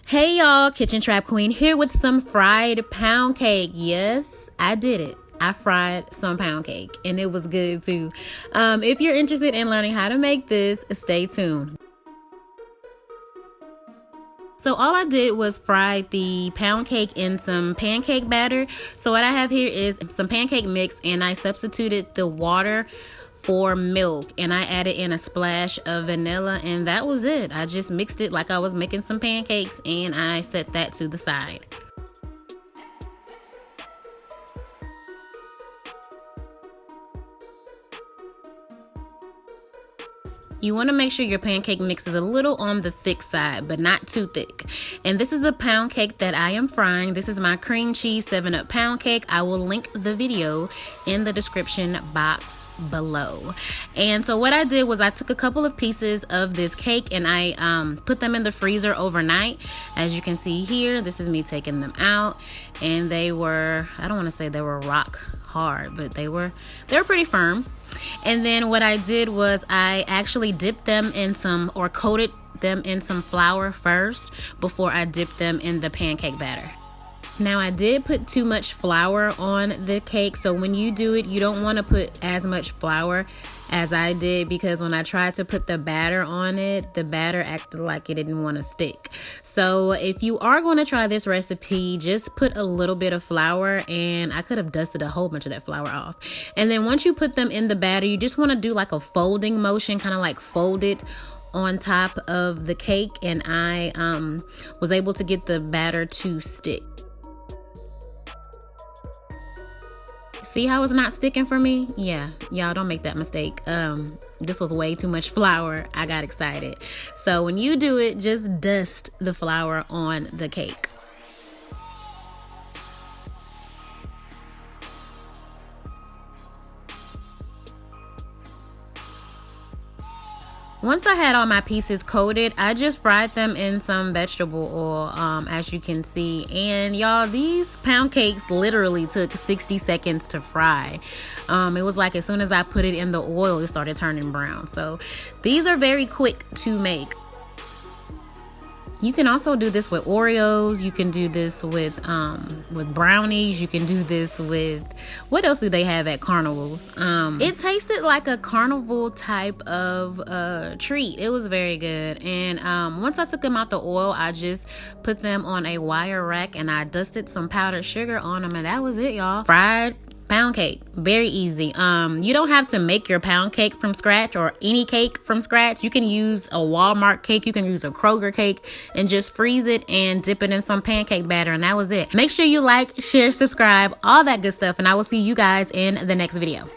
Hey y'all, Kitchen Trap Queen here with some fried pound cake. Yes, I did it. I fried some pound cake and it was good too. If you're interested in learning how to make this, stay tuned. So all I did was fry the pound cake in some pancake batter. So what I have here is some pancake mix, and I substituted the water for milk, and I added in a splash of vanilla, and that was it. I just mixed it like I was making some pancakes, and I set that to the side. You want to make sure your pancake mix is a little on the thick side, but not too thick. And this is the pound cake that I am frying. This is my cream cheese 7-Up pound cake. I will link the video in the description box below. And so what I did was I took a couple of pieces of this cake and I put them in the freezer overnight. As you can see here, this is me taking them out, and they were, I don't want to say they were rock hard, but they were pretty firm. And then what I did was I actually dipped them in some, or coated them in some flour first before I dipped them in the pancake batter. Now I did put too much flour on the cake, so when you do it, you don't want to put as much flour as I did, because when I tried to put the batter on it, the batter acted like it didn't want to stick. So if you are going to try this recipe, just put a little bit of flour, and I could have dusted a whole bunch of that flour off. And then once you put them in the batter, you just want to do like a folding motion, kind of like fold it on top of the cake, and I was able to get the batter to stick. See how it's not sticking for me? Yeah, y'all don't make that mistake. This was way too much flour. I got excited. So when you do it, just dust the flour on the cake. Once I had all my pieces coated, I just fried them in some vegetable oil, as you can see. And y'all, these pound cakes literally took 60 seconds to fry. It was like as soon as I put it in the oil, it started turning brown. So these are very quick to make. You can also do this with Oreos. You can do this with brownies. You can do this with, what else do they have at carnivals? It tasted like a carnival type of treat. It was very good. And once I took them out the oil, I just put them on a wire rack and I dusted some powdered sugar on them, and that was it, y'all. Fried pound cake. Very easy. You don't have to make your pound cake from scratch, or any cake from scratch. You can use a Walmart cake, you can use a Kroger cake, and just freeze it and dip it in some pancake batter, and that was it. Make sure you like, share, subscribe, all that good stuff, and I will see you guys in the next video.